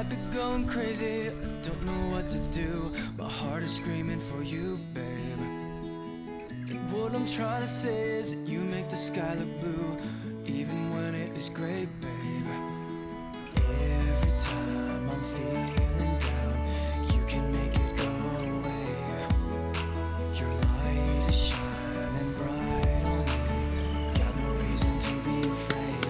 I've been going crazy, I don't know what to do. My heart is screaming for you, babe. And what I'm trying to say is that you make the sky look blue, even when it is gray, babe. Every time I'm feeling down, you can make it go away. Your light is shining bright on me, got no reason to be afraid.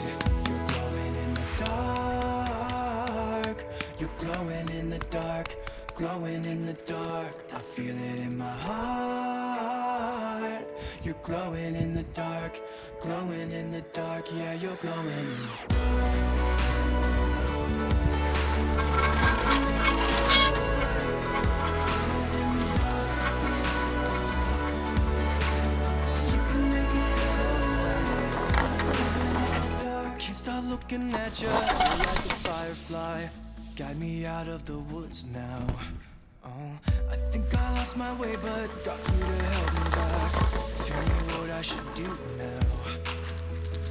You're glowing in the dark, you're glowing in the dark, glowing in the dark. I feel it in my heart. You're glowing in the dark, glowing in the dark. Yeah, you're glowing in the dark. Can't stop looking at you, you're like a firefly. Guide me out of the woods now. Oh, I think I lost my way, but got you to help me back. Tell me what I should do now.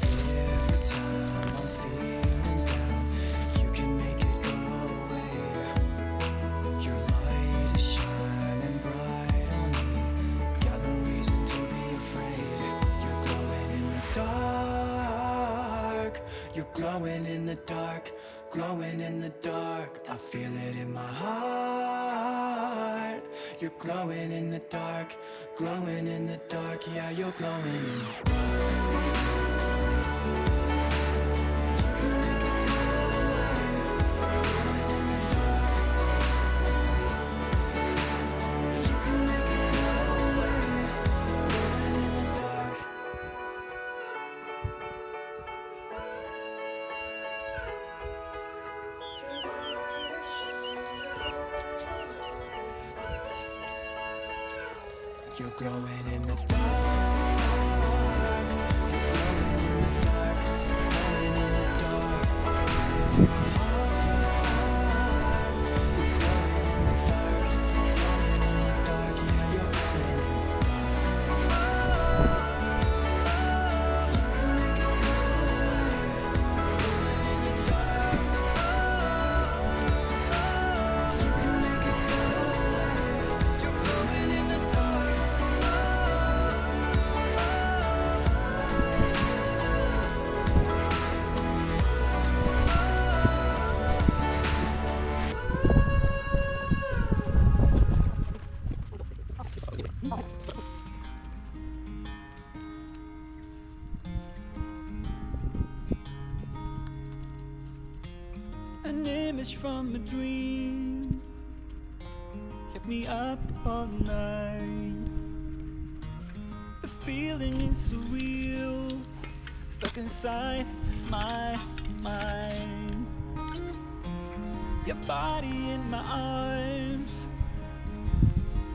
Every time I'm feeling down, you can make it go away. Your light is shining bright on me, got no reason to be afraid. You're glowing in the dark, you're glowing in the dark, glowing in the dark. I feel it in my heart. You're glowing in the dark, glowing in the dark. Yeah, you're glowing in the dark. You can make it go away. Glowing in the dark. You can make it go away. Glowing in the dark. You're glowing in the dark. You're glowing in the dark. Glowing in the dark. Glowing in my heart. You're glowing in the dark. Glowing in the dark. Yeah, you're glowing in the dark. You can make it go away. Glowing in the dark. You can make it go away. You're glowing in the dark. An image from a dream kept me up all night. The feeling is surreal, stuck inside my mind. Your body in my arms,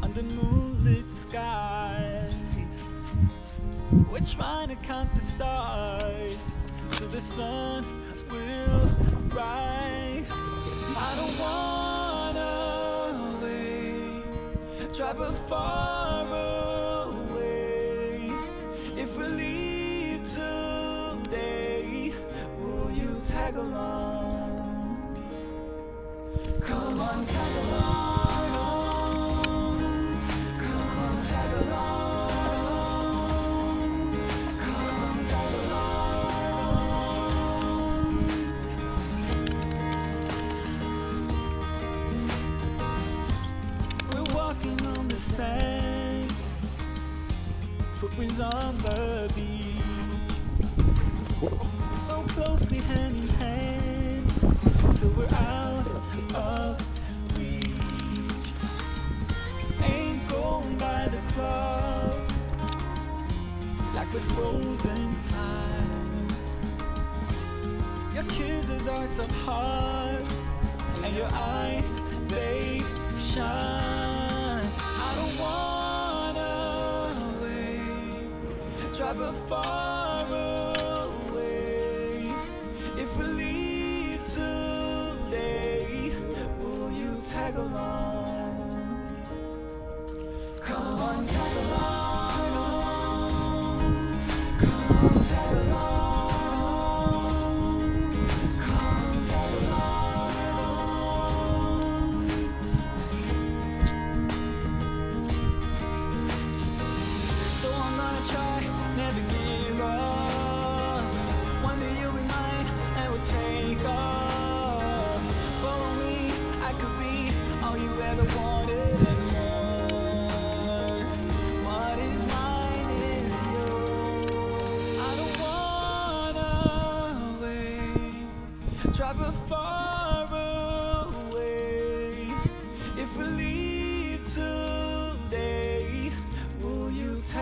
under moonlit skies. We're trying to count the stars till the sun will rise. I don't wanna wait, travel far away. If we leave today, will you tag along? Come on, tag along. Come on, tag along. Come on, tag along. We're walking on the sand, footprints on the beach, so closely hand in hand, till we're out of reach. Ain't going by the clock, like we're frozen time. Your kisses are so hard, and your eyes, they shine. I don't wanna wait, travel far away. If we leave today, will you tag along? Come on, tag along. Come on, tag along. Come on, tag along.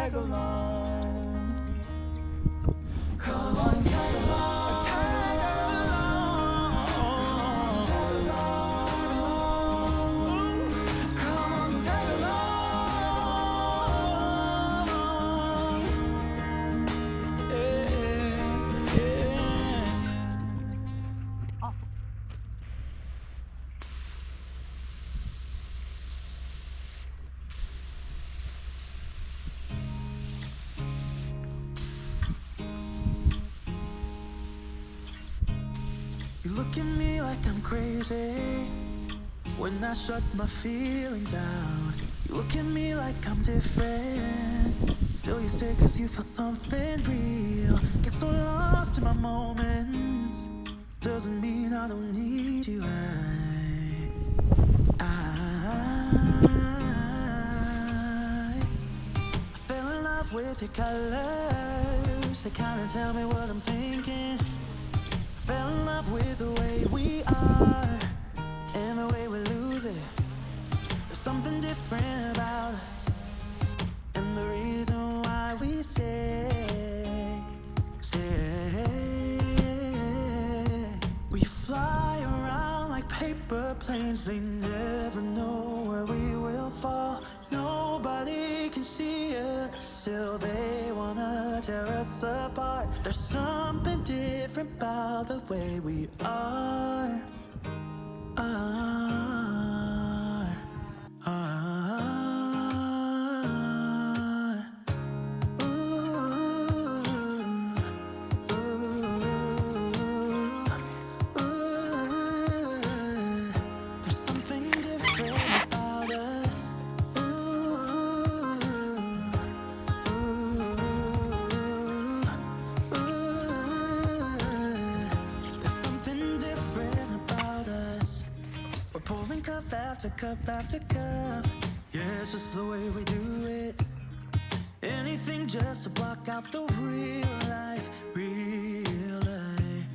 tag along. Come on, tag along, tag along, tag along. Ooh, come on, tag along. Yeah, yeah. You look at me like I'm crazy when I shut my feelings out. You look at me like I'm different, still you stay cause you feel something real. Get so lost in my moments, doesn't mean I don't need you. I fell in love with your colors, they kinda tell me what I'm thinking. Fell in love with the way we are and the way we lose it. There's something different about us and the reason why we stay. We fly around like paper planes, they never know where we will fall. Nobody can see us, still they wanna tear us apart. There's something different about the way we are. There's something different about us. There's something different about us. We're pouring cup after cup after cup. Yeah, it's just the way we do it. Anything just to block out the real life, real life.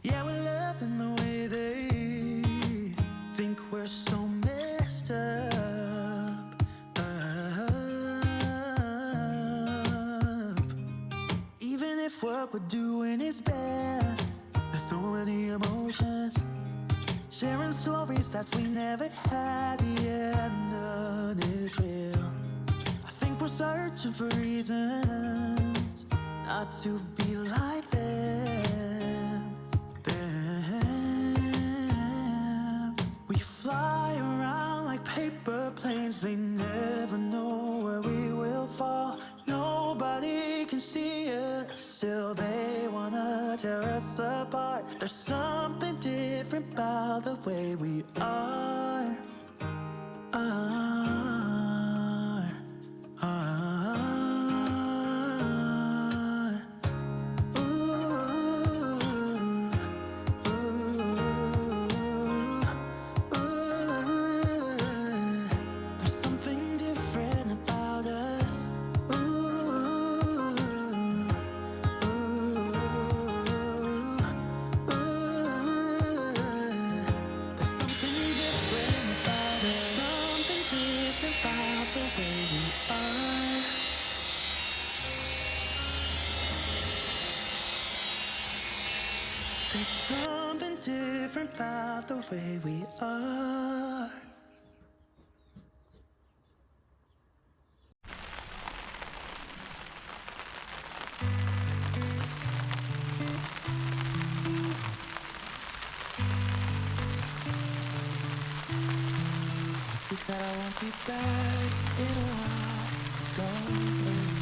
Yeah, we're loving the way they think we're so messed up. Even if what we're doing is bad, there's so many emotions. Sharing stories that we never had, yeah, none is real. I think we're searching for reasons not to be like them. We fly around like paper planes, they never know where we will fall. Nobody can see us, still they wanna tear us apart. There's something different about the way we are. There's something different about us. There's something different about us. Something different about the way we are. There's something different about the way we are. She said I won't be back in a while, don't wait.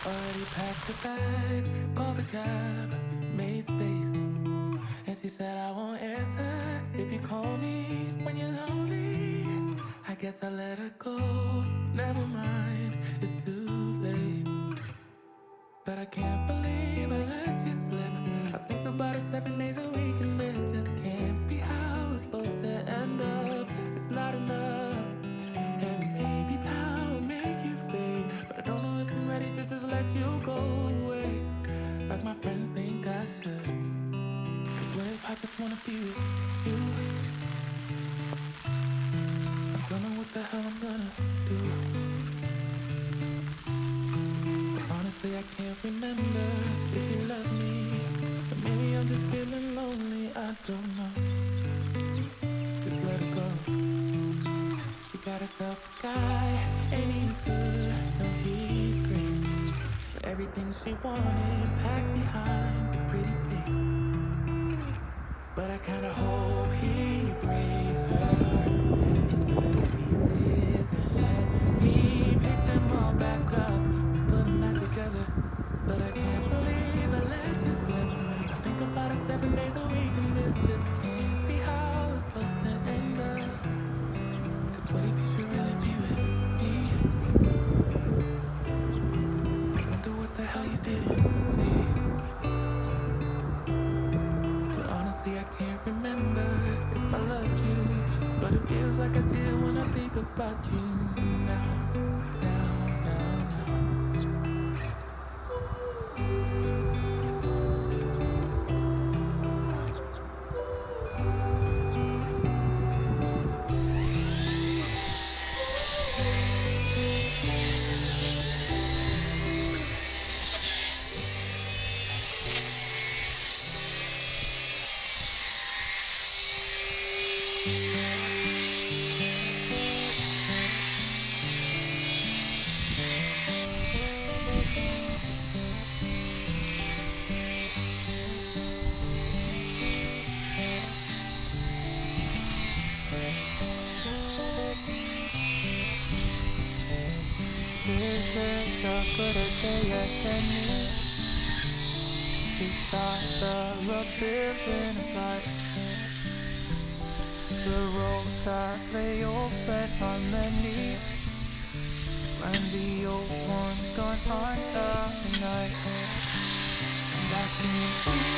Already packed the bags, called the cab, made space. And she said I won't answer if you call me when you're lonely. I guess I let her go, never mind, it's too late. But I can't believe I let you slip. I think about it 7 days a week, and this just can't be how it's supposed to end up. It's not enough, and maybe time will make you fade, but I don't know if I'm ready to just let you go away like my friends think I should. Cause what if I just wanna be with you? I don't know what the hell I'm gonna do. Honestly, I can't remember if you love me. Or maybe I'm just feeling lonely, I don't know. Just let her go. She got herself a guy, and he's good, no, he's great. Everything she wanted, packed behind the pretty face. But I kinda hope he breaks her heart into little pieces and let me pick them all back up and put them back together. But I can't believe I let you slip. I think about it 7 days a week, and this just can't be how it's supposed to end up. Cause what if you should really be with me? I wonder what the hell you didn't see. But honestly, I can't remember if I loved you. But it feels like I did when I think about you now, now, now, now. This is a good day as any to start the rebuilding of life. The roads that lay open are many, when the old one's gone under the night. And I can feel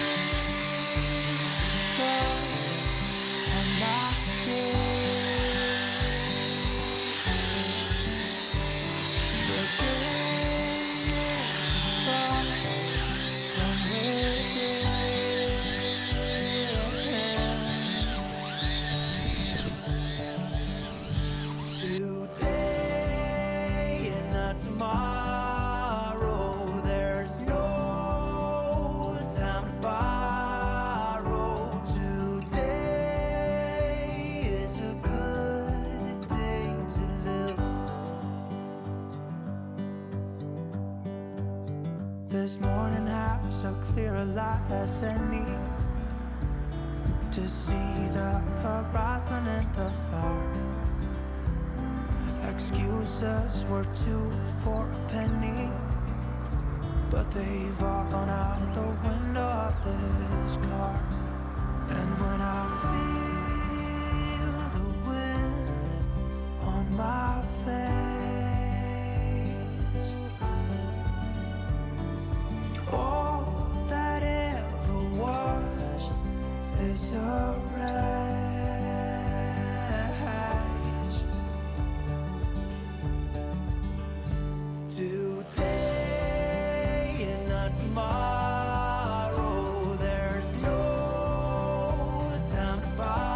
and I still this morning has so clear a light as any to see the horizon and the fire. Excuses were 2 for a penny, but they've all gone out the window of this car. And when I feel the wind on my face, all that ever was is a rage. Today and not tomorrow, there's no time to buy.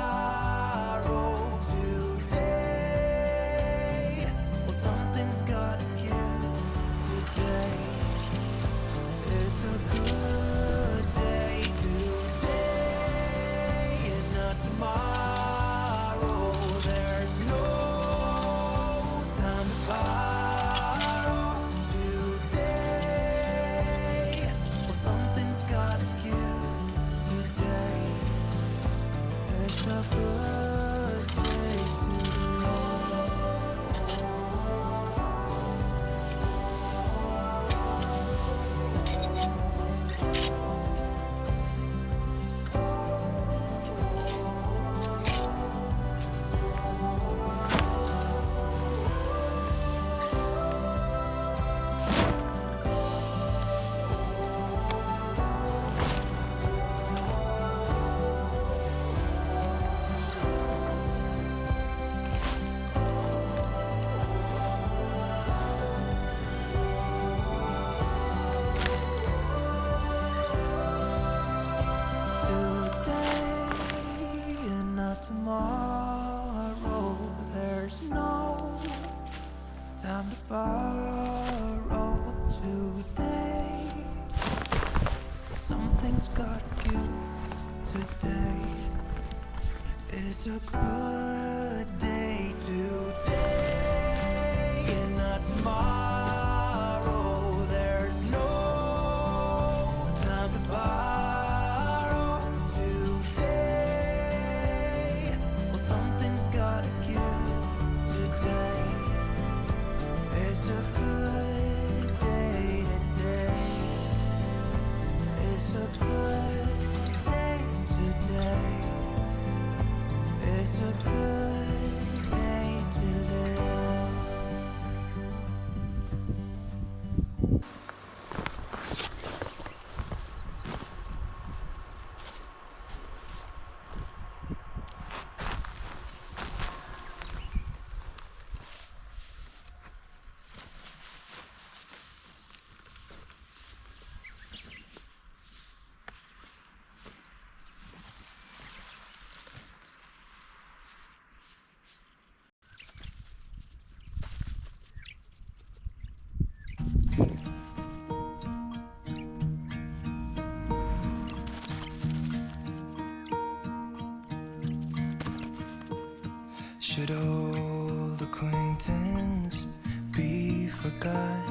Should old acquaintance be forgot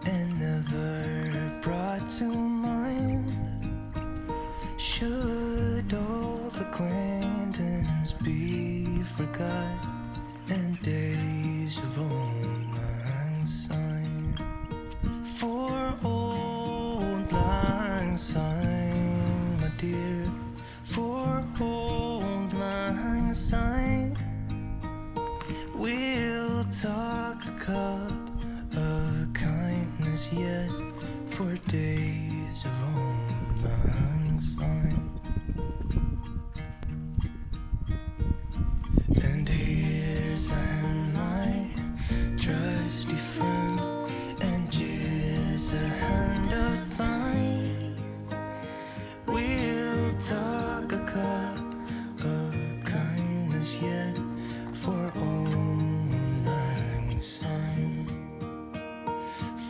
and never brought to mind? Should old acquaintance be forgot and days of old lang syne? For old lang syne, my dear, for old lang syne, we'll talk a cup of kindness yet for days of old lang syne. And here's a hand, my trusty friend, and here's a hand of thine. We'll talk a cup of kindness yet for old lang syne.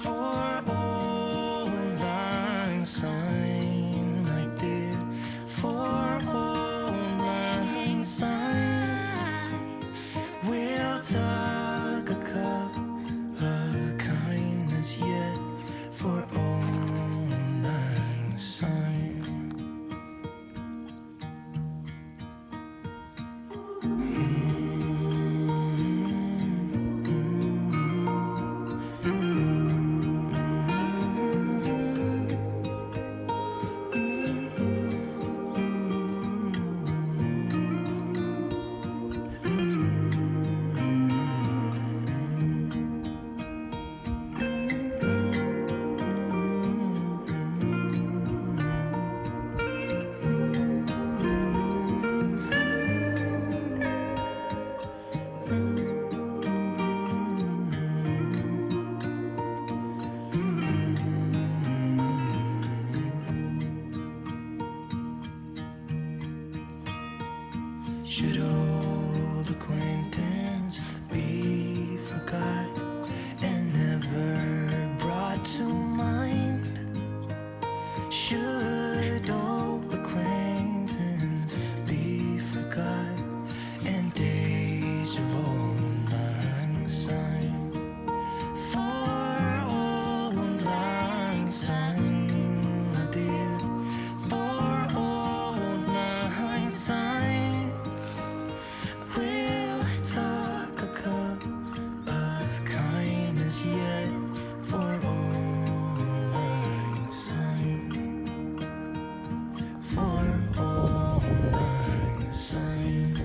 For old lang syne, my dear, for old lang syne, we'll talk a cup of kindness yet for old lang syne. Should old acquaintance be forgot and never brought to mind? Should old acquaintance be forgot and days of old lang syne? For old lang syne, my dear, for old lang syne, we'll talk a cup of kindness yet for old lang syne. For old lang syne.